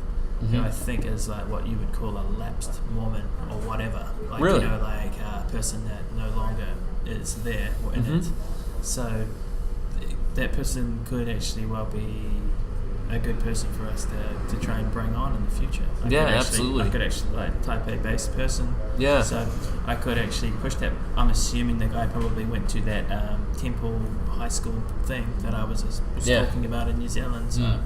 S2: who I think is, like, what you would call a lapsed Mormon or whatever. Like,
S1: really?
S2: Like a person that no longer is there or in it. So that person could actually well be a good person for us to try and bring on in the future.
S1: Absolutely.
S2: I could actually, like, Type A based person.
S1: Yeah.
S2: So I could actually push that. I'm assuming the guy probably went to that Temple High School thing that I was talking about in New Zealand. So,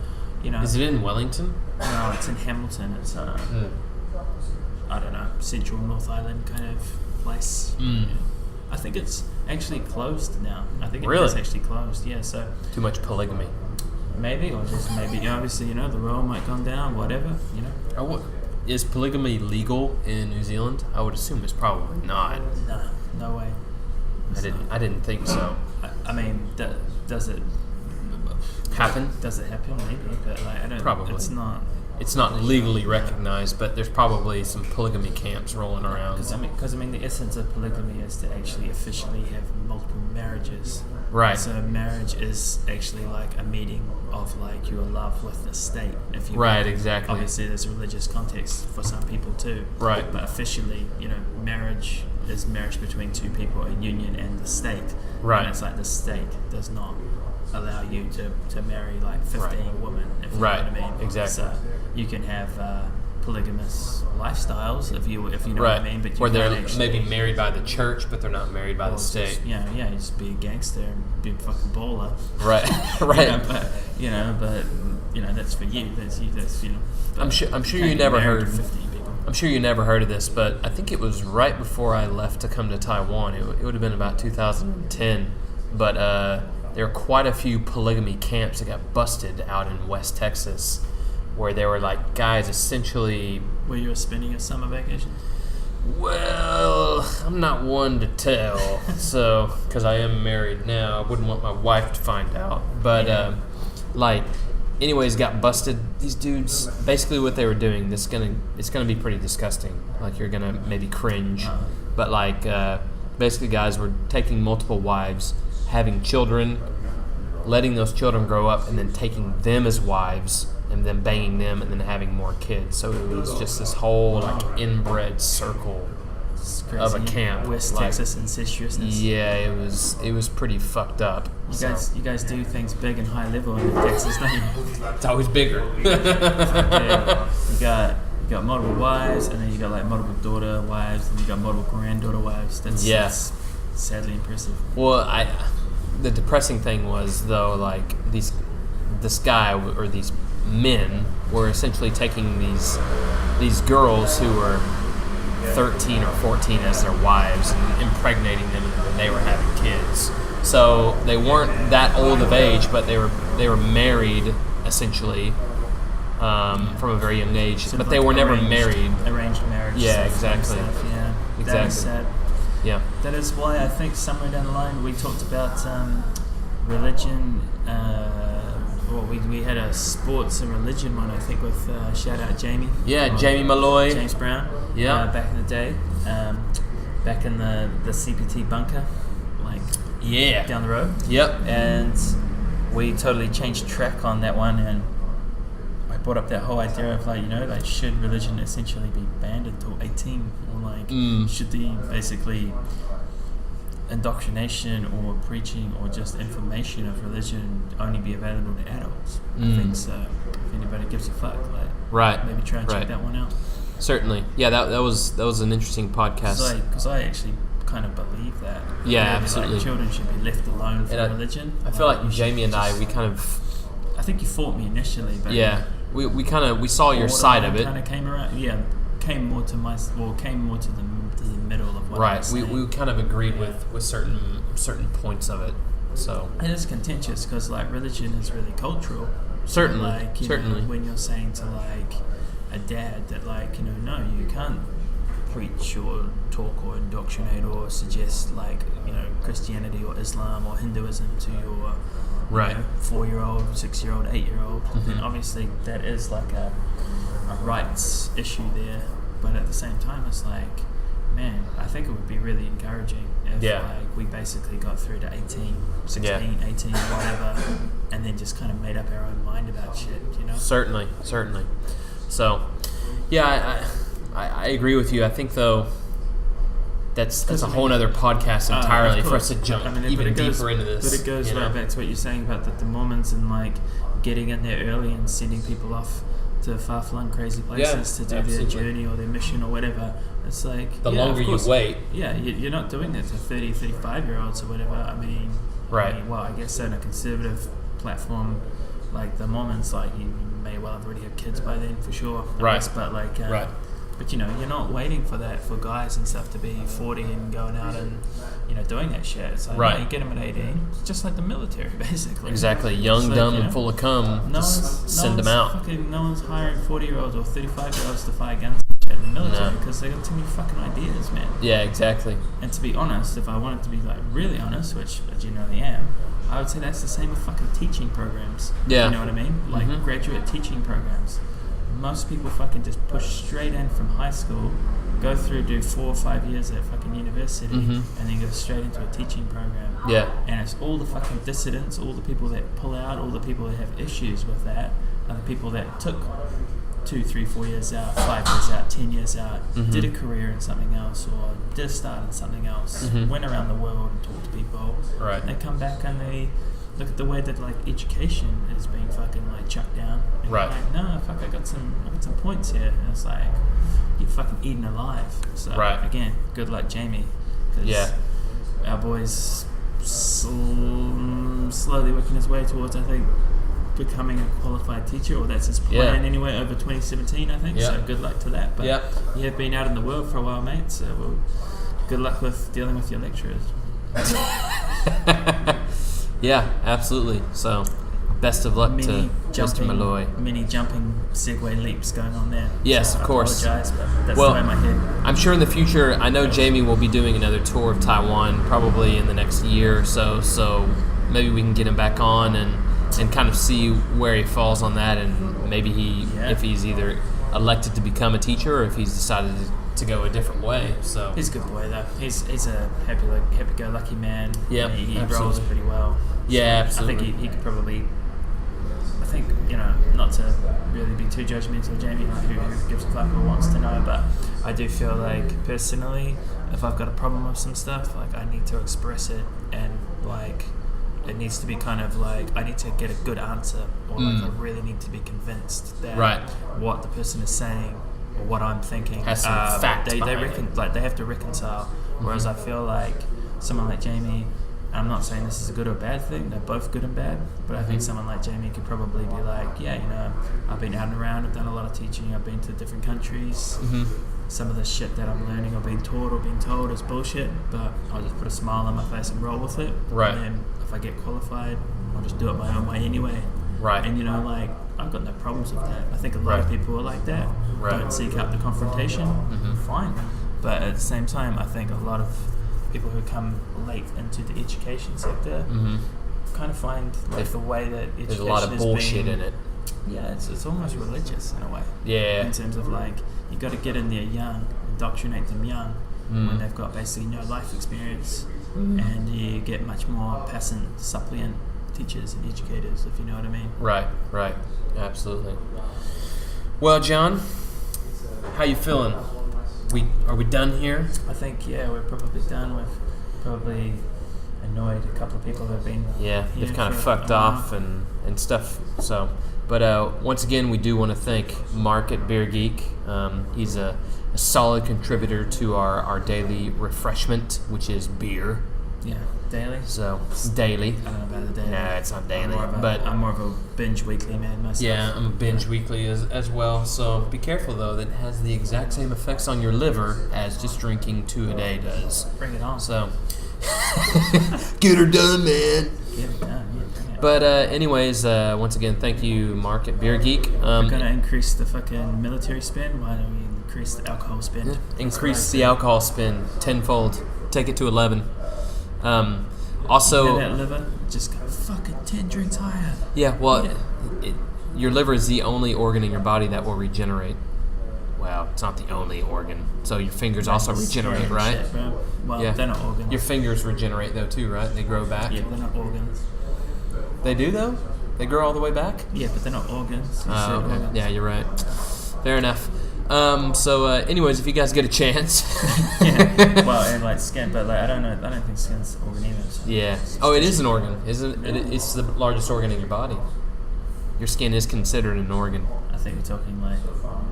S1: Is it in Wellington?
S2: No, it's in Hamilton. It's I don't know, Central North Island kind of place. I think it's actually closed now. I think it's actually closed. Yeah. So
S1: too much polygamy.
S2: Maybe, or just maybe. Obviously, the roll might come down. Whatever.
S1: Is polygamy legal in New Zealand? I would assume it's probably not.
S2: No way.
S1: I didn't think so.
S2: I mean, does it
S1: happen?
S2: Does it happen? Maybe, but like, I don't.
S1: Probably.
S2: It's
S1: not legally recognized, but there's probably some polygamy camps rolling around.
S2: Because the essence of polygamy is to actually officially have multiple marriages.
S1: Right.
S2: So marriage is actually like a meeting of like your love with the state. If you
S1: right. Exactly.
S2: Obviously, there's a religious context for some people too.
S1: Right.
S2: But officially, marriage is marriage between two people, a union, and the state.
S1: Right.
S2: And it's like the state does not allow you to marry like 15 women, if you know what I mean.
S1: Exactly.
S2: So you can have polygamous lifestyles if you know what I mean, but
S1: or they're maybe married by the church, but they're not married by the state.
S2: You just be a gangster and be a fucking baller.
S1: Right.
S2: But that's for you. That's you.
S1: I'm sure you never heard. 15 people. I'm sure you never heard of this, but I think it was right before I left to come to Taiwan. It would have been about 2010, but there were quite a few polygamy camps that got busted out in West Texas, where they were like guys essentially.
S2: Where you were spending your summer vacation?
S1: Well, I'm not one to tell, because I am married now. I wouldn't want my wife to find out. But anyways, got busted. These dudes, basically what they were doing, it's gonna be pretty disgusting. Like, you're gonna maybe cringe, but like basically guys were taking multiple wives, having children, letting those children grow up, and then taking them as wives, and then banging them, and then having more kids. So it was just this whole like inbred circle of a camp.
S2: West Texas incestuousness.
S1: Yeah, it was pretty fucked up.
S2: You guys do things big and high level in Texas, don't you?
S1: It's always bigger.
S2: Yeah. You got multiple wives, and then you got like multiple daughter wives, and you got multiple granddaughter wives. That's sadly impressive.
S1: Well, the depressing thing was though, like this guy or these men were essentially taking these girls who were 13 or 14 as their wives and impregnating them, and they were having kids. So they weren't that old of age, but they were married essentially from a very young age. But they were never married.
S2: Arranged marriage.
S1: Yeah, exactly.
S2: Yeah,
S1: exactly.
S2: That is sad.
S1: Yeah.
S2: That is why I think somewhere down the line we talked about religion. We had a sports and religion one, I think, with shout out Jamie.
S1: Yeah, Jamie Malloy.
S2: James Brown.
S1: Yeah.
S2: Back in the day, back in the CPT bunker, like down the road.
S1: Yep.
S2: And we totally changed track on that one, and I brought up that whole idea of like should religion essentially be banned until 18, or should the basically indoctrination or preaching or just information of religion only be available to adults? I think so. If anybody gives a fuck, maybe try and check that one out.
S1: Certainly, yeah. That was an interesting podcast.
S2: Because I actually kind of believe that.
S1: Yeah, absolutely.
S2: Children should be left alone for religion.
S1: I feel like Jamie and I, we kind of.
S2: I think you fought me initially, but
S1: we saw your side of it.
S2: Kind of came around. Yeah, came more to the middle of what I was saying.
S1: We kind of agreed with certain points of it. So
S2: it is contentious because religion is really cultural.
S1: Certainly, certainly.
S2: Know, when you're saying to a dad that no, you can't preach or talk or indoctrinate or suggest Christianity or Islam or Hinduism to your 4-year-old, 6-year-old, 8-year-old, then obviously that is a rights issue there. But at the same time, it's man, I think it would be really encouraging if we basically got through to 18, 16, 18, whatever, and then just kind of made up our own mind about shit,
S1: Certainly. So, yeah, I agree with you. I think, though, that's a whole other podcast entirely for us to jump even deeper into this.
S2: But it goes right back to what you're saying about the Mormons and getting in there early and sending people off to far-flung crazy places to do their journey or their mission or whatever. It's the
S1: longer you wait.
S2: Yeah, you're not doing that to 30, 35-year-olds or whatever. I guess on a conservative platform like the Mormons, you may well have already had kids by then for sure. But but you're not waiting for that for guys and stuff to be 40 and going out and doing that shit. It's no, you get them at 18. It's just like the military, basically.
S1: Exactly. Young, dumb, and full of cum. Send them out.
S2: No one's hiring 40-year-olds or 35-year-olds to fire guns in the military because they got too many fucking ideas, man.
S1: Yeah, exactly.
S2: And to be honest, if I wanted to be really honest, which as you know I am, I would say that's the same with fucking teaching programs.
S1: Yeah.
S2: You know what I mean? Graduate teaching programs. Most people fucking just push straight in from high school, go through, do 4 or 5 years at fucking university, and then go straight into a teaching program.
S1: Yeah.
S2: And it's all the fucking dissidents, all the people that pull out, all the people that have issues with that, are the people that took 2, 3, 4 years out, 5 years out, 10 years out, did a career in something else, or did a start in something else, went around the world and talked to people.
S1: Right.
S2: And they come back and they look at the way that education is being fucking chucked down. And
S1: right.
S2: No, fuck, I got some points here. And it's you're fucking eaten alive. So again, good luck, Jamie. Because our boy's slowly working his way towards, I think, becoming a qualified teacher, or that's his plan anyway, over 2017, I think. So good luck to that. But you have been out in the world for a while, mate. So good luck with dealing with your lecturers.
S1: Yeah, absolutely. So, best of luck to Mr. Malloy.
S2: Mini jumping segue leaps going on there.
S1: Yes,
S2: so
S1: of course.
S2: I apologize, but that's the way my head.
S1: I'm sure in the future, I know Jamie will be doing another tour of Taiwan probably in the next year or so. So maybe we can get him back on and and kind of see where he falls on that, and maybe if he's either elected to become a teacher or if he's decided to go a different way. So
S2: he's a good boy though. He's a happy-go-lucky man.
S1: Yeah,
S2: he rolls pretty well.
S1: Yeah, absolutely.
S2: I think he could probably. I think, not to really be too judgmental, Jamie, who gives a fuck or wants to know, but I do feel like personally, if I've got a problem with some stuff, like I need to express it, and like it needs to be kind of like I need to get a good answer, or like I really need to be convinced that what the person is saying or what I'm thinking
S1: has some fact
S2: they have to reconcile. Whereas I feel like someone like Jamie, I'm not saying this is a good or bad thing, they're both good and bad, but I think someone like Jamie could probably be like, I've been out and around, I've done a lot of teaching, I've been to different countries, some of the shit that I'm learning or being taught or being told is bullshit, but I'll just put a smile on my face and roll with it, and then if I get qualified, I'll just do it my own way anyway, and I've got no problems with that. I think a lot of people are like that, don't seek out the confrontation, fine, but at the same time, I think a lot of people who come late into the education sector kind of find the way that education
S1: there's a lot of bullshit in it.
S2: Yeah, it's almost religious in a way.
S1: Yeah.
S2: In terms of you got to get in there young, indoctrinate them young when they've got basically no life experience, and you get much more passant, suppliant teachers and educators, if you know what I mean.
S1: Right, absolutely. Well, John, how you feeling? Are we done here?
S2: I think we're probably done. We've probably annoyed a couple of people who have been
S1: they've kind of fucked off and stuff. So, but once again, we do want to thank Mark at Beer Geek. He's a solid contributor to our daily refreshment, which is beer.
S2: Yeah, daily.
S1: So daily.
S2: I don't know about the daily.
S1: No, it's not daily.
S2: I'm more of a binge weekly man myself.
S1: Yeah, I'm a binge weekly as well. So be careful though; that has the exact same effects on your liver as just drinking 2 a day does.
S2: Bring it on.
S1: So get her done, man.
S2: Get it done. Yeah,
S1: but anyways, once again, thank you, Mark at Beer Geek.
S2: We're gonna increase the fucking military spend. Why don't we increase the alcohol spend?
S1: Yeah, increase the alcohol spend tenfold. Take it to 11. Also,
S2: that liver just go fucking 10 drinks higher.
S1: Yeah, well, your liver is the only organ in your body that will regenerate. Well, it's not the only organ. So your fingers also regenerate, right?
S2: Shit, bro. Well, they're not organs.
S1: Your fingers regenerate though too, right? They grow back.
S2: Yeah, they're not organs.
S1: They do though? They grow all the way back?
S2: Yeah, but they're not organs.
S1: Okay. Organs. Yeah, you're right. Fair enough. So anyways, if you guys get a chance.
S2: Well, and skin, but I don't know. I don't think skin's an organ either. So
S1: yeah. Oh, it is an organ, isn't it? It's the largest organ in your body. Your skin is considered an organ.
S2: I think we're talking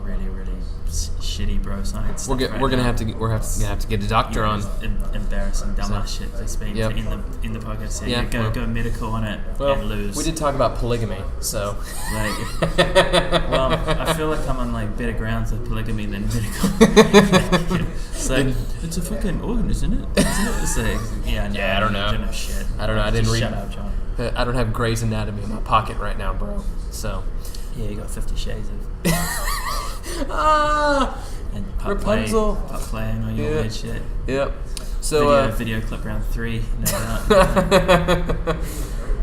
S2: really, really shitty bro science.
S1: We're gonna have to get a doctor on.
S2: Embarrassing dumbass shit that's been in the podcast. Yeah, go medical on it and lose.
S1: We did talk about polygamy, so
S2: well, I feel like I'm on better grounds with polygamy than medical. So it's a fucking organ, isn't it? It's I don't know. I don't know shit.
S1: I don't know. I didn't read.
S2: Shut up, John.
S1: I don't have Grey's Anatomy in my pocket right now, bro. So.
S2: Yeah, you got 50 Shades of. And
S1: Rapunzel.
S2: Play and all your weird shit.
S1: Yep. So
S2: video clip round 3. No.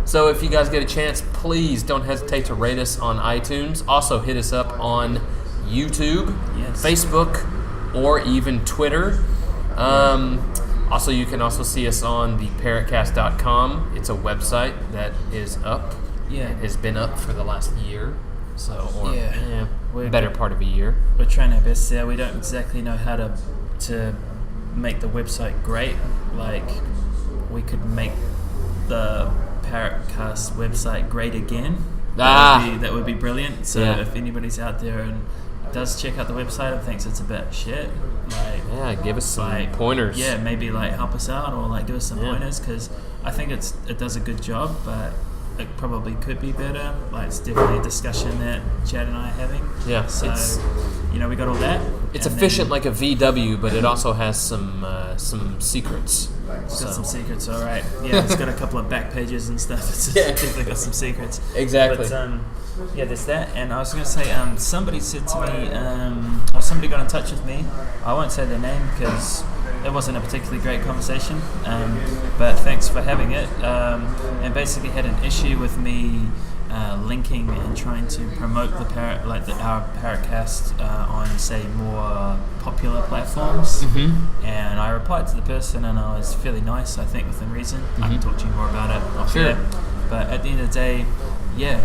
S1: So if you guys get a chance, please don't hesitate to rate us on iTunes. Also hit us up on YouTube, Facebook, or even Twitter. Also, you can also see us on the parrotcast.com. It's a website that is up. Yeah, it has been up for the last year. Better part of a year.
S2: We're trying our best there. We don't exactly know how to make the website great. We could make the Parrotcast website great again. That would be brilliant. So if anybody's out there and does check out the website and thinks it's a bit shit,
S1: give us some pointers.
S2: Yeah, maybe help us out or give us some pointers, because I think it does a good job, but it probably could be better. It's definitely a discussion that Chad and I are having. Yeah. So we got all that.
S1: It's efficient like a VW, but it also has some secrets.
S2: It's got some secrets, all right. Yeah, it's got a couple of back pages and stuff. It's definitely got some secrets.
S1: Exactly.
S2: But there's that. And I was going to say, somebody said to me, or somebody got in touch with me. I won't say their name because it wasn't a particularly great conversation, but thanks for having it. And basically had an issue with me linking and trying to promote the Parrot, our Parrotcast on, say, more popular platforms. Mm-hmm. And I replied to the person, and I was fairly nice, I think, within reason. Mm-hmm. I can talk to you more about it off
S1: Sure.
S2: there. But at the end of the day, yeah,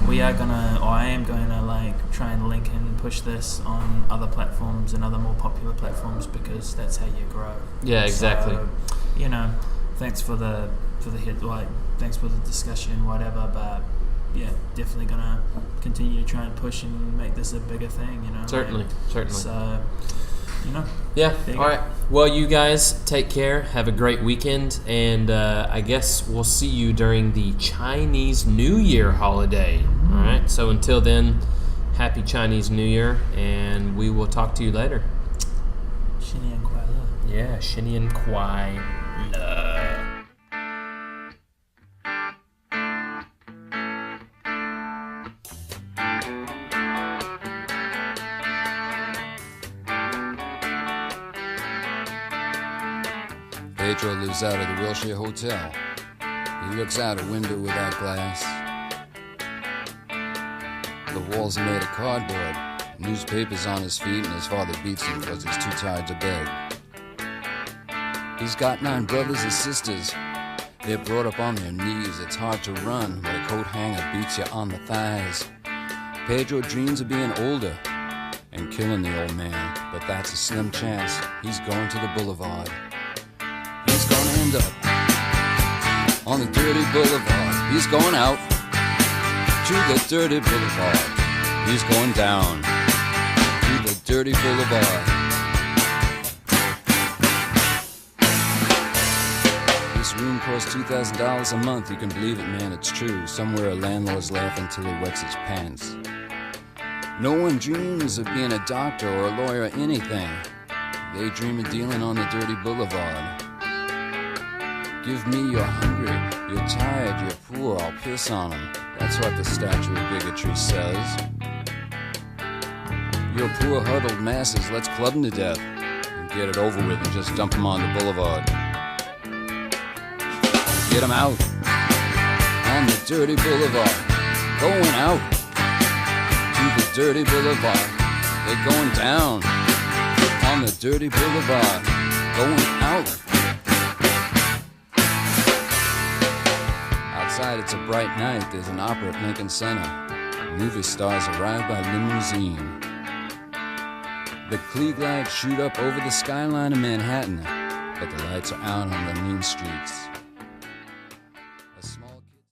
S2: I am gonna try and link and push this on other platforms and other more popular platforms, because that's how you grow.
S1: Yeah, exactly.
S2: So, thanks for the thanks for the discussion, whatever. But yeah, definitely gonna continue to try and push and make this a bigger thing.
S1: Certainly.
S2: So,
S1: Yeah. All right. Well, you guys take care. Have a great weekend, and I guess we'll see you during the Chinese New Year holiday. All right. So until then, happy Chinese New Year, and we will talk to you later.
S2: 新年快乐.
S1: Yeah, 新年快乐.
S3: Pedro lives out of the Wilshire Hotel. He looks out a window without glass. The walls are made of cardboard. Newspapers on his feet, and his father beats him because he's too tired to beg. He's got 9 brothers and sisters. They're brought up on their knees. It's hard to run when a coat hanger beats you on the thighs. Pedro dreams of being older and killing the old man, but that's a slim chance. He's going to the boulevard. He's gonna end up on the dirty boulevard. He's going out to the dirty boulevard. He's going down to the dirty boulevard. This room costs $2,000 a month. You can believe it, man, it's true. Somewhere a landlord's laughing till he wets his pants. No one dreams of being a doctor or a lawyer or anything. They dream of dealing on the dirty boulevard. Give me you're hungry, you're tired, you're poor, I'll piss on them. That's what the statue of bigotry says. You're poor huddled masses, let's club them to death and get it over with and just dump them on the boulevard. Get them out on the dirty boulevard. Going out to the dirty boulevard. They're going down on the dirty boulevard. Going out. Outside, it's a bright night. There's an opera at Lincoln Center. Movie stars arrive by limousine. The Klieg lights shoot up over the skyline of Manhattan, but the lights are out on the mean streets.